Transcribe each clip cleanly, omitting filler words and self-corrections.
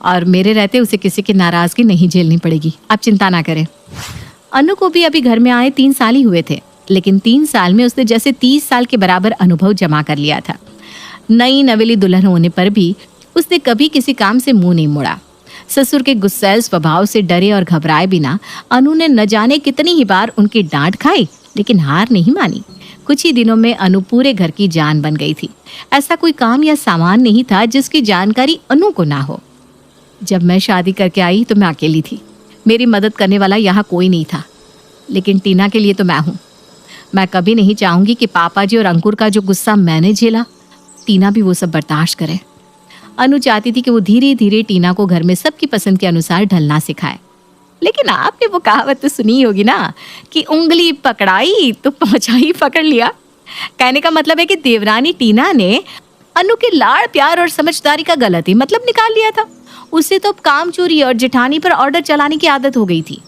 और मेरे रहते उसे किसी की नाराजगी नहीं झेलनी पड़ेगी, आप चिंता ना करें। अनु को भी अभी घर में आए 3 साल ही हुए थे, लेकिन 3 साल में उसने जैसे 30 साल के बराबर अनुभव जमा कर लिया था। नई नवेली दुल्हन होने पर भी उसने कभी किसी काम से मुंह नहीं मोड़ा। ससुर के गुस्सैल स्वभाव से डरे और घबराए बिना अनु ने न जाने कितनी ही बार उनकी डांट खाई, लेकिन हार नहीं मानी। कुछ ही दिनों में अनु पूरे घर की जान बन गई थी। ऐसा कोई काम या सामान नहीं था जिसकी जानकारी अनु को ना हो। जब मैं शादी करके आई तो मैं अकेली थी, मेरी मदद करने वाला यहाँ कोई नहीं था, लेकिन टीना के लिए तो मैं हूँ। मैं कभी नहीं चाहूंगी कि पापा जी और अंकुर का जो गुस्सा मैंने झेला, टीना भी वो सब बर्दाश्त करे। अनु चाहती थी कि वो धीरे धीरे टीना को घर में सबकी पसंद के अनुसार ढलना सिखाए। लेकिन आपने वो कहावत तो सुनी होगी ना कि उंगली पकड़ाई तो पहुंचाई पकड़ लिया। कहने का मतलब है कि देवरानी टीना ने अनु के लाड़ प्यार और समझदारी का गलत ही मतलब निकाल लिया था। उसे तो अब काम चोरी और जेठानी पर ऑर्डर चलाने की आदत हो गई थी।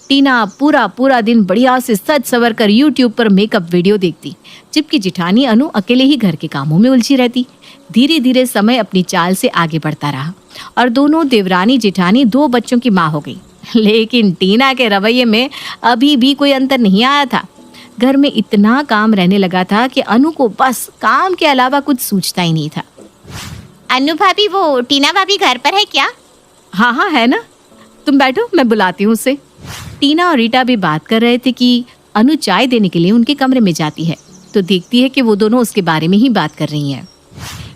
टीना पूरा दिन बढ़िया से सज सवर कर यूट्यूब पर मेकअप वीडियो देखती, जबकि जेठानी अनु अकेले ही घर के कामों में उलझी रहती। धीरे धीरे समय अपनी चाल से आगे बढ़ता रहा और दोनों देवरानी जेठानी 2 बच्चों की माँ हो गई। लेकिन टीना के रवैये में अभी भी कोई अंतर नहीं आया था। घर में इतना काम रहने लगा था कि अनु को बस काम के अलावा कुछ सूझता ही नहीं था। अनु भाभी, वो टीना भाभी घर पर है क्या? हाँ है ना, तुम बैठो, मैं बुलाती हूँ उसे। टीना और रीटा भी बात कर रहे थे कि अनु चाय देने के लिए उनके कमरे में जाती है तो देखती है कि वो दोनों उसके बारे में ही बात कर रही हैं।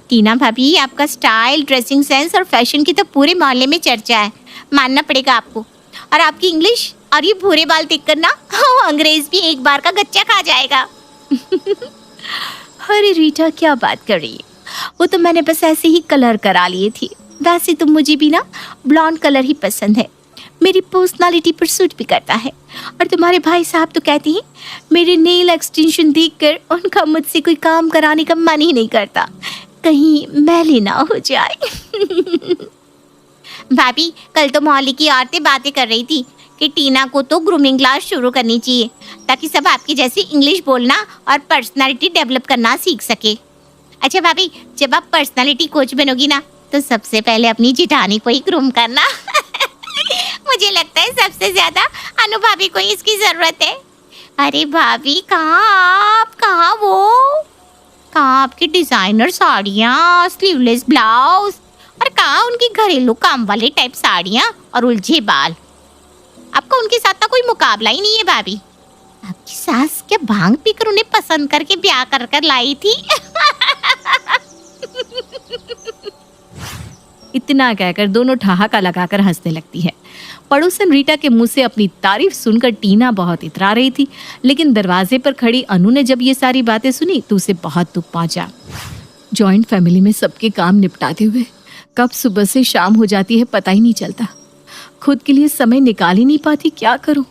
टीना भाभी, आपका स्टाइल, ड्रेसिंग सेंस और फैशन की तो पूरे मोहल्ले में चर्चा है, मानना पड़ेगा आपको। और आपकी इंग्लिश और ये भूरे बाल देखकर ना अंग्रेज भी एक बार का गच्चा खा जाएगा। अरे रीटा, क्या बात कर रही है? वो तो मैंने बस ऐसे ही कलर करा लिए थी। वैसे तो मुझे भी ना ब्लॉन्ड कलर ही पसंद है, मेरी पर्सनालिटी पर सूट भी करता है। और तुम्हारे भाई साहब तो कहते हैं मेरे नेल एक्सटेंशन देखकर उनका मुझसे कोई काम कराने का मन ही नहीं करता, कहीं मैली ना हो जाए। भाभी, कल तो मोहल्ले की औरतें बातें कर रही थी कि टीना को तो ग्रूमिंग क्लास शुरू करनी चाहिए ताकि सब आपकी जैसी इंग्लिश बोलना और पर्सनालिटी डेवलप करना सीख सके। अच्छा भाभी, जब आप पर्सनालिटी कोच बनोगी ना तो सबसे पहले अपनी जेठानी को ही ग्रूम करना। मुझे लगता है सबसे ज्यादा अनु भाभी को ही इसकी जरूरत है। अरे भाभी, कहाँ आपकी डिजाइनर साड़ियाँ, स्लीवलेस ब्लाउज और कहाँ उनकी घरेलू काम वाले टाइप साड़ियाँ और उलझे बाल। आपका उनके साथ ना कोई मुकाबला ही नहीं है भाभी। आपकी सास क्या भांग पीकर उन्हें पसंद करके ब्याह कर लाई थी? इतना कहकर दोनों ठहाका लगाकर हंसने लगती है। पड़ोसन रीटा के मुंह से अपनी तारीफ सुनकर टीना बहुत इतरा रही थी, लेकिन दरवाजे पर खड़ी अनु ने जब ये सारी बातें सुनी तो उसे बहुत दुख पहुंचा। जॉइंट फैमिली में सबके काम निपटाते हुए कब सुबह से शाम हो जाती है पता ही नहीं चलता। खुद के लिए समय निकाल ही नहीं पाती, क्या करूं?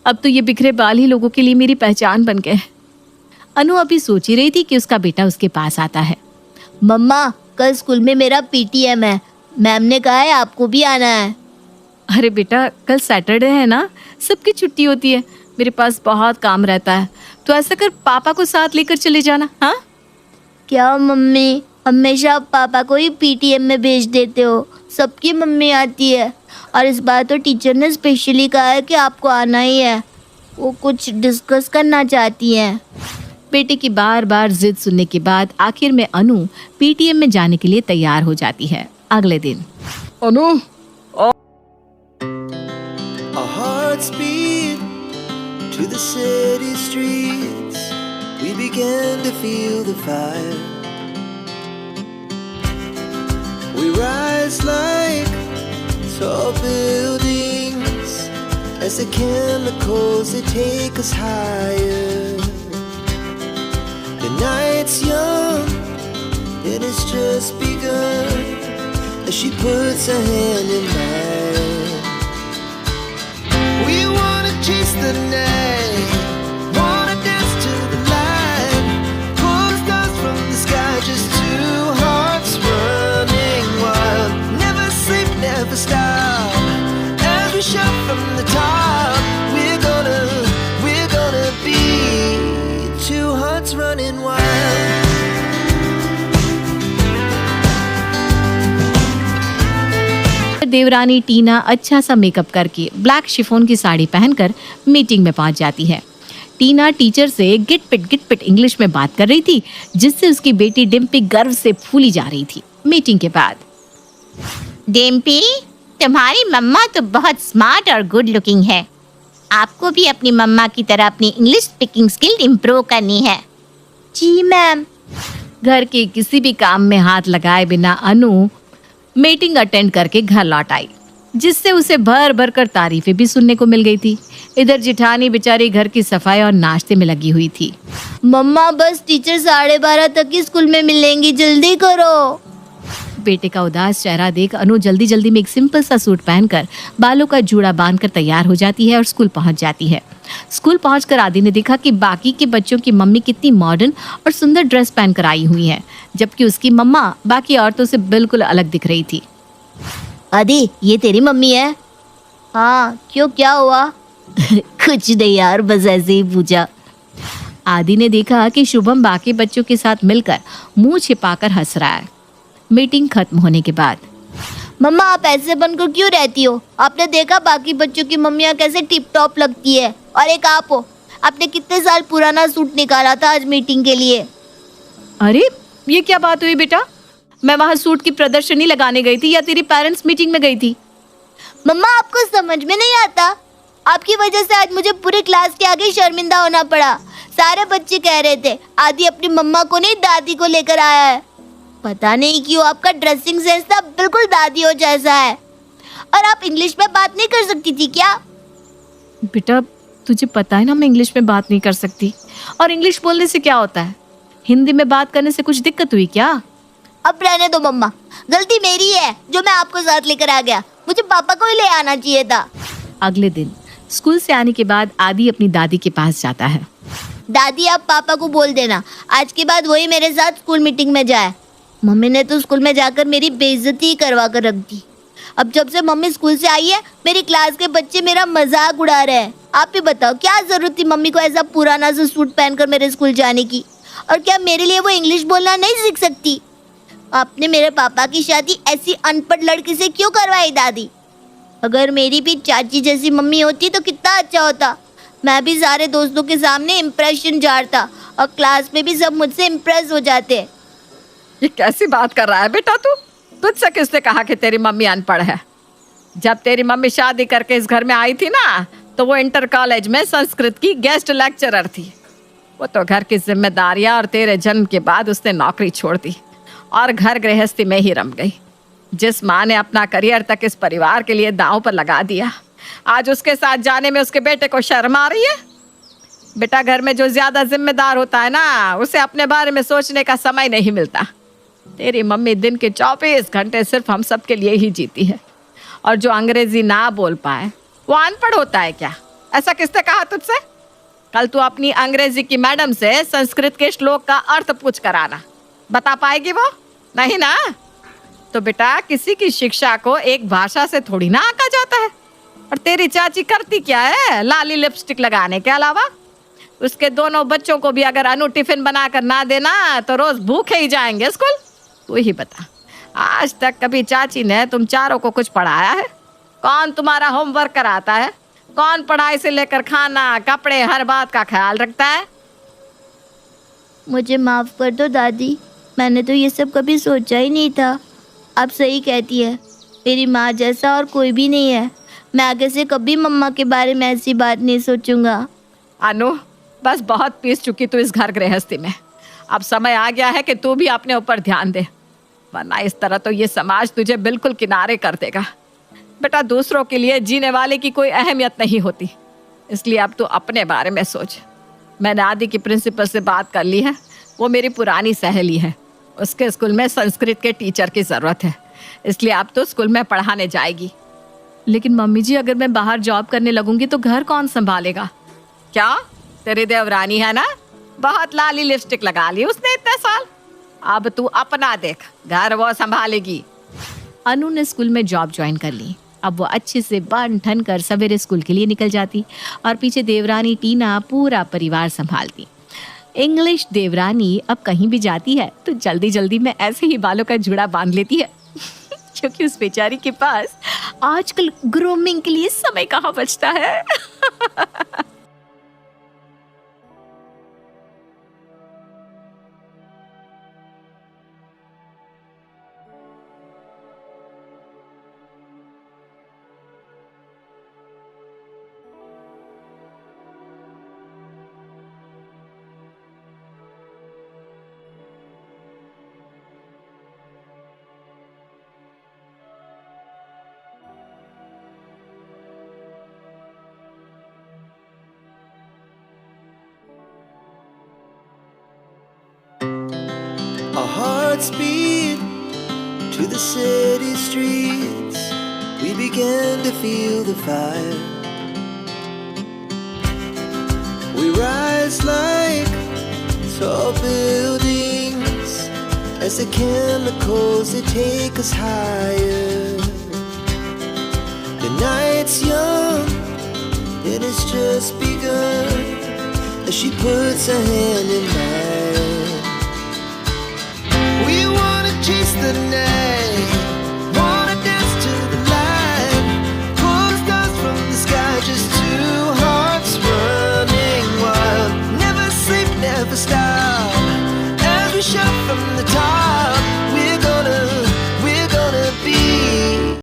अब तो ये बिखरे बाल ही लोगों के लिए मेरी पहचान बन गए। अनु अभी सोच ही रही थी कि उसका बेटा उसके पास आता है। मम्मा, कल स्कूल में मेरा पीटीएम है, मैम ने कहा है आपको भी आना है। अरे बेटा, कल सैटरडे है ना, सबकी छुट्टी होती है, मेरे पास बहुत काम रहता है, तो ऐसा कर पापा को साथ लेकर चले जाना। हाँ क्या मम्मी, हमेशा आप पापा को ही पीटीएम में भेज देते हो, सबकी मम्मी आती है। और इस बार तो टीचर ने स्पेशली कहा है कि आपको आना ही है, वो कुछ डिस्कस करना चाहती हैं। बेटे की बार बार जिद सुनने के बाद आखिर में अनु पीटीएम में जाने के लिए तैयार हो जाती है। अगले दिन अनु, Our hearts beat to the city streets. We began to feel the fire. We rise like tall buildings as the chemicals they take us higher. The night's young and it's just begun as she puts her hand in mine. We wanna chase the night, wanna dance to the light, pull the stars from the sky, just two hearts running wild. Never sleep, never stop, as we shout from the top. We're gonna be two hearts running wild. देवरानी टीना अच्छा सा makeup करके black chiffon की साड़ी पहनकर meeting में पहुंच जाती है। टीना टीचर से गिट पिट इंग्लिश में बात कर रही थी, जिससे उसकी बेटी डिम्पी गर्व से फूली जा रही थी। मीटिंग के बाद, डिम्पी, तुम्हारी मम्मा तो बहुत स्मार्ट और गुड लुकिंग है। आपको भी अपनी मम्मा की तरह अपनी इंग्लिश स्पीकिंग स्किल इम्प्रूव करनी है। जी मैम। घर के किसी भी काम में हाथ लगाए बिना अनु मीटिंग अटेंड करके घर लौट आई, जिससे उसे भर भर कर तारीफें भी सुनने को मिल गई थी। इधर जिठानी बेचारी घर की सफाई और नाश्ते में लगी हुई थी। मम्मा बस टीचर 12:30 तक ही स्कूल में मिलेंगी, जल्दी करो। बेटे का उदास चेहरा देख अनु जल्दी जल्दी में एक सिंपल सा सूट पहनकर बालों का जूड़ा बांधकर तैयार हो जाती है और स्कूल पहुंच जाती है। स्कूल पहुंचकर आदि ने देखा कि बाकी के बच्चों की मम्मी कितनी मॉडर्न और सुंदर ड्रेस पहनकर आई हुई है, जबकि उसकी मम्मा बाकी औरतों से बिल्कुल अलग दिख रही थी। आदि, ये तेरी मम्मी है? हाँ, क्यों, क्या हुआ? कुछ नहीं यार, बस ऐसे ही पूछा। आदि ने देखा कि शुभम बाकी बच्चों के साथ मिलकर मुंह छिपाकर हंस रहा है। मीटिंग खत्म होने के बाद, मम्मा आप ऐसे बनकर क्यों रहती हो? आपने देखा बाकी बच्चों की मम्मियाँ कैसे टिप टॉप लगती है, और एक आप हो, आपने कितने साल पुराना सूट निकाला था आज मीटिंग के लिए। अरे ये क्या बात हुई बेटा? मैं वहाँ सूट की प्रदर्शनी लगाने गई थी या तेरी पेरेंट्स मीटिंग में गई थी? मम्मा आपको समझ में नहीं आता, आपकी वजह से आज मुझे पूरी क्लास के आगे शर्मिंदा होना पड़ा। सारे बच्चे कह रहे थे आदि अपनी मम्मा को नहीं दादी को लेकर आया है। पता नहीं क्यों आपका ड्रेसिंग सेंस ना बिल्कुल दादियों जैसा है। और आप इंग्लिश में बात नहीं कर सकती थी क्या? बेटा तुझे पता है ना मैं इंग्लिश में बात नहीं कर सकती, और इंग्लिश बोलने से क्या होता है? हिंदी में बात करने से कुछ दिक्कत हुई क्या? अब रहने दो मम्मा, गलती मेरी है जो मैं आपको साथ लेकर आ गया। मुझे पापा को ही ले आना चाहिए था। अगले दिन स्कूल से आने के बाद आदि अपनी दादी के पास जाता है। दादी आप पापा को बोल देना आज के बाद वही मेरे साथ स्कूल मीटिंग में जाए। मम्मी ने तो स्कूल में जाकर मेरी बेइज्जती ही करवा कर रख दी। अब जब से मम्मी स्कूल से आई है मेरी क्लास के बच्चे मेरा मजाक उड़ा रहे हैं। आप ही बताओ क्या जरूरत थी मम्मी को ऐसा पुराना सा सूट पहनकर मेरे स्कूल जाने की? और क्या मेरे लिए वो इंग्लिश बोलना नहीं सीख सकती? आपने मेरे पापा की शादी ऐसी अनपढ़ लड़की से क्यों करवाई दादी? अगर मेरी भी चाची जैसी मम्मी होती तो कितना अच्छा होता। मैं भी सारे दोस्तों के सामने इम्प्रेशन झाड़ता और क्लास में भी सब मुझसे इम्प्रेस हो जाते। ये कैसी बात कर रहा है बेटा तू? तुझसे किसने कहा कि तेरी मम्मी अनपढ़ है? जब तेरी मम्मी शादी करके इस घर में आई थी ना, तो वो इंटर कॉलेज में संस्कृत की गेस्ट लेक्चरर थी। वो तो घर की जिम्मेदारियां और तेरे जन्म के बाद उसने नौकरी छोड़ दी और घर गृहस्थी में ही रम गई। जिस माँ ने अपना करियर तक इस परिवार के लिए दांव पर लगा दिया, आज उसके साथ जाने में उसके बेटे को शर्म आ रही है। बेटा घर में जो ज्यादा जिम्मेदार होता है ना, उसे अपने बारे में सोचने का समय नहीं मिलता। तेरी मम्मी दिन के 24 घंटे सिर्फ हम सब के लिए ही जीती है, और जो अंग्रेजी ना बोल पाए वो अनपढ़ होता है क्या? ऐसा किसने कहा तुझसे? कल तू अपनी अंग्रेजी की मैडम से संस्कृत के श्लोक का अर्थ पूछ कर आना। बता पाएगी वो? नहीं ना? तो बेटा किसी की शिक्षा को एक भाषा से थोड़ी ना आंका जाता है। और तेरी चाची करती क्या है लाली लिपस्टिक लगाने के अलावा? उसके दोनों बच्चों को भी अगर अनु टिफिन बनाकर ना देना तो रोज भूखे ही जाएंगे स्कूल। तू ही बता, आज तक कभी चाची ने तुम चारों को कुछ पढ़ाया है? कौन तुम्हारा होमवर्क कराता है? कौन पढ़ाई से लेकर खाना कपड़े हर बात का ख्याल रखता है? मुझे माफ़ कर दो दादी, मैंने तो ये सब कभी सोचा ही नहीं था। आप सही कहती है, मेरी माँ जैसा और कोई भी नहीं है। मैं आगे से कभी मम्मा के बारे में ऐसी बात नहीं सोचूंगा। अनु बस बहुत पीस चुकी तू इस घर गृहस्थी में। अब समय आ गया है कि तू भी अपने ऊपर ध्यान दे, वरना इस तरह तो ये समाज तुझे बिल्कुल किनारे कर देगा। बेटा दूसरों के लिए जीने वाले की कोई अहमियत नहीं होती, इसलिए अब तू अपने बारे में सोच। मैंने आदि की प्रिंसिपल से बात कर ली है, वो मेरी पुरानी सहेली है। उसके स्कूल में संस्कृत के टीचर की ज़रूरत है, इसलिए अब तो स्कूल में पढ़ाने जाएगी। लेकिन मम्मी जी अगर मैं बाहर जॉब करने लगूंगी तो घर कौन संभालेगा? क्या तेरी देवरानी है ना, बहुत लाली लिपस्टिक लगा ली उसने इतने साल। अब तू अपना देख, घर वो संभालेगी। अनु ने स्कूल में जॉब ज्वाइन कर ली। अब वो अच्छे से बन ठन कर सवेरे स्कूल के लिए निकल जाती और पीछे देवरानी टीना पूरा परिवार संभालती। इंग्लिश देवरानी अब कहीं भी जाती है तो जल्दी जल्दी में ऐसे ही बालों का जूड़ा बांध लेती है क्योंकि उस बेचारी के पास आजकल ग्रूमिंग के लिए समय कहाँ बचता है। Our hearts beat to the city streets. We began to feel the fire. We rise like tall buildings as the chemicals they take us higher. The night's young and it's just begun as she puts her hand in mine. We wanna chase the night, wanna dance to the light, pull the stars from the sky, just two hearts running wild. Never sleep, never stop, as we shout from the top.